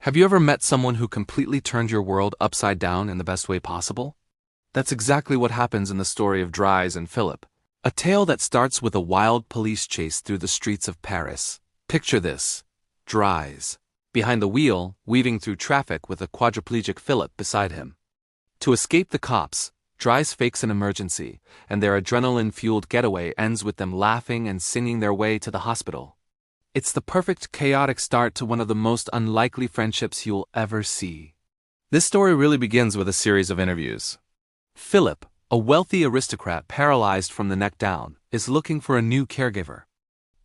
Have you ever met someone who completely turned your world upside down in the best way possible? That's exactly what happens in the story of Dris and Philip, a tale that starts with a wild police chase through the streets of Paris. Picture this: Dris behind the wheel, weaving through traffic with a quadriplegic Philip beside him. To escape the cops, Dris fakes an emergency, and their adrenaline-fueled getaway ends with them laughing and singing their way to the hospital. It's the perfect chaotic start to one of the most unlikely friendships you'll ever see. This story really begins with a series of interviews. Philip, a wealthy aristocrat paralyzed from the neck down, is looking for a new caregiver.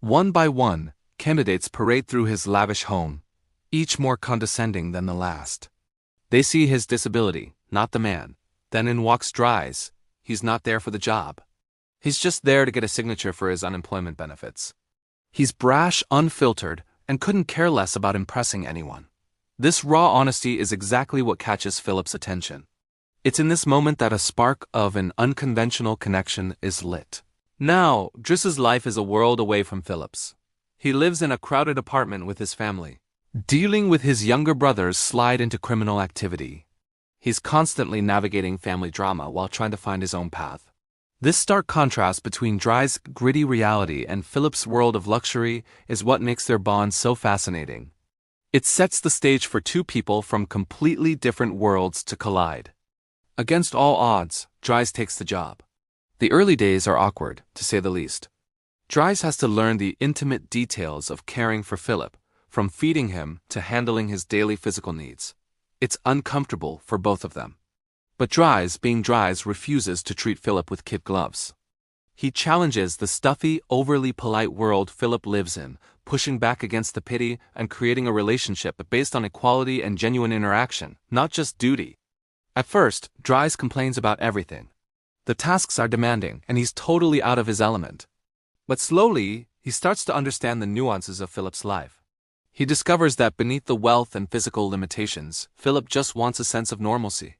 One by one, candidates parade through his lavish home, each more condescending than the last. They see his disability, not the man. Then in walks Dris. He's not there for the job. He's just there to get a signature for his unemployment benefits. He's brash, unfiltered, and couldn't care less about impressing anyone. This raw honesty is exactly what catches Philip's attention. It's in this moment that a spark of an unconventional connection is lit. Now, Dris's life is a world away from Philip's. He lives in a crowded apartment with his family, dealing with his younger brother's slide into criminal activity. He's constantly navigating family drama while trying to find his own path. This stark contrast between Dris's gritty reality and Philip's world of luxury is what makes their bond so fascinating. It sets the stage for two people from completely different worlds to collide. Against all odds, Dris takes the job. The early days are awkward, to say the least. Dris has to learn the intimate details of caring for Philip, from feeding him to handling his daily physical needs. It's uncomfortable for both of them. But Dris, being Dris, refuses to treat Philip with kid gloves. He challenges the stuffy, overly polite world Philip lives in, pushing back against the pity and creating a relationship based on equality and genuine interaction, not just duty. At first, Dris complains about everything. The tasks are demanding, and he's totally out of his element. But slowly, he starts to understand the nuances of Philip's life. He discovers that beneath the wealth and physical limitations, Philip just wants a sense of normalcy.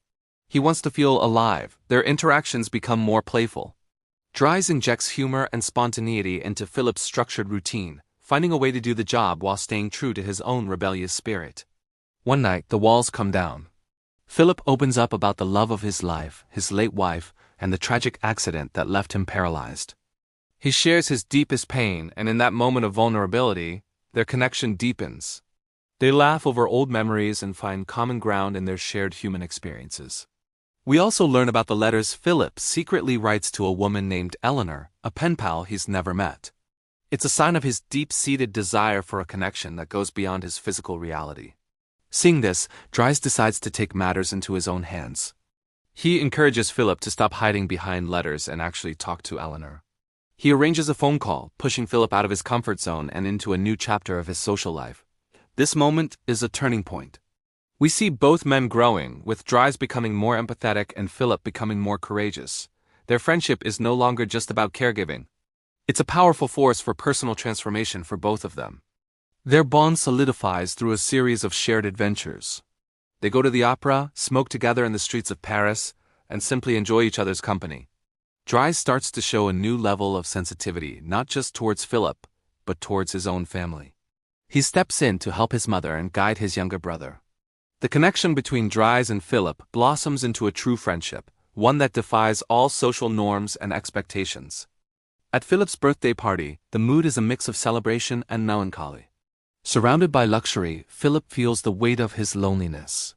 He wants to feel alive. Their interactions become more playful. Dris injects humor and spontaneity into Philip's structured routine, finding a way to do the job while staying true to his own rebellious spirit. One night, the walls come down. Philip opens up about the love of his life, his late wife, and the tragic accident that left him paralyzed. He shares his deepest pain, and in that moment of vulnerability, their connection deepens. They laugh over old memories and find common ground in their shared human experiences. We also learn about the letters Philip secretly writes to a woman named Eleanor, a pen pal he's never met. It's a sign of his deep-seated desire for a connection that goes beyond his physical reality. Seeing this, Dris decides to take matters into his own hands. He encourages Philip to stop hiding behind letters and actually talk to Eleanor. He arranges a phone call, pushing Philip out of his comfort zone and into a new chapter of his social life. This moment is a turning point. We see both men growing, with Dris becoming more empathetic and Philip becoming more courageous. Their friendship is no longer just about caregiving. It's a powerful force for personal transformation for both of them. Their bond solidifies through a series of shared adventures. They go to the opera, smoke together in the streets of Paris, and simply enjoy each other's company. Dris starts to show a new level of sensitivity, not just towards Philip, but towards his own family. He steps in to help his mother and guide his younger brother. The connection between Dris and Philip blossoms into a true friendship, one that defies all social norms and expectations. At Philip's birthday party, the mood is a mix of celebration and melancholy. Surrounded by luxury, Philip feels the weight of his loneliness.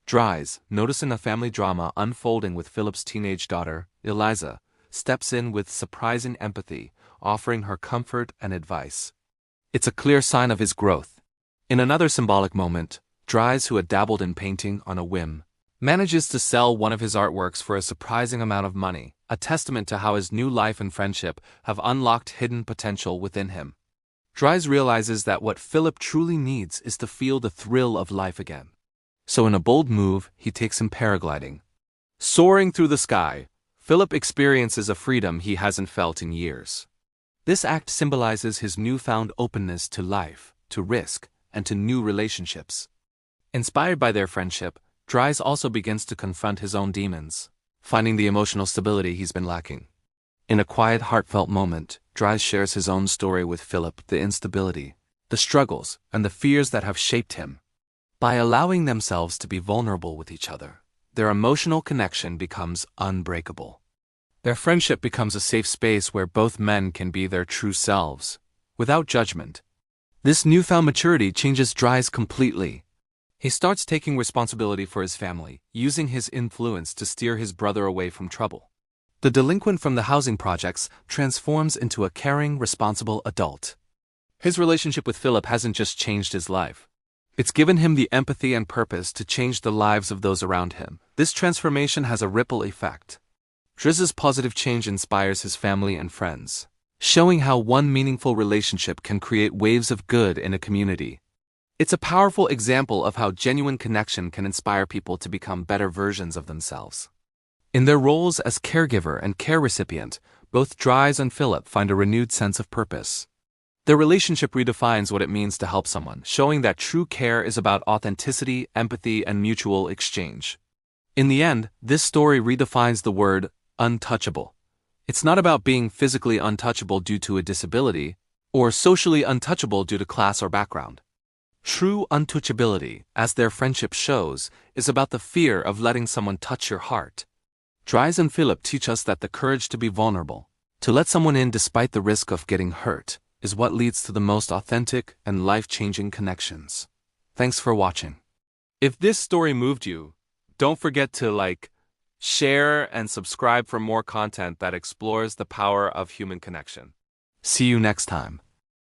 Dris, noticing a family drama unfolding with Philip's teenage daughter, Eliza, steps in with surprising empathy, offering her comfort and advice. It's a clear sign of his growth. In another symbolic moment, Dris, who had dabbled in painting on a whim, manages to sell one of his artworks for a surprising amount of money, a testament to how his new life and friendship have unlocked hidden potential within him. Dris realizes that what Philip truly needs is to feel the thrill of life again. So in a bold move, he takes him paragliding. Soaring through the sky, Philip experiences a freedom he hasn't felt in years. This act symbolizes his newfound openness to life, to risk, and to new relationships. Inspired by their friendship, Dris also begins to confront his own demons, finding the emotional stability he's been lacking. In a quiet, heartfelt moment, Dris shares his own story with Philip, the instability, the struggles, and the fears that have shaped him. By allowing themselves to be vulnerable with each other, their emotional connection becomes unbreakable. Their friendship becomes a safe space where both men can be their true selves, without judgment. This newfound maturity changes Dris completely. He starts taking responsibility for his family, using his influence to steer his brother away from trouble. The delinquent from the housing projects transforms into a caring, responsible adult. His relationship with Philip hasn't just changed his life. It's given him the empathy and purpose to change the lives of those around him. This transformation has a ripple effect. Dris's positive change inspires his family and friends, showing how one meaningful relationship can create waves of good in a community. It's a powerful example of how genuine connection can inspire people to become better versions of themselves. In their roles as caregiver and care recipient, both Dris and Philip find a renewed sense of purpose. Their relationship redefines what it means to help someone, showing that true care is about authenticity, empathy, and mutual exchange. In the end, this story redefines the word untouchable. It's not about being physically untouchable due to a disability, or socially untouchable due to class or background. True untouchability, as their friendship shows, is about the fear of letting someone touch your heart. Dris and Philip teach us that the courage to be vulnerable, to let someone in despite the risk of getting hurt, is what leads to the most authentic and life-changing connections. Thanks for watching. If this story moved you, don't forget to like, share, and subscribe for more content that explores the power of human connection. See you next time.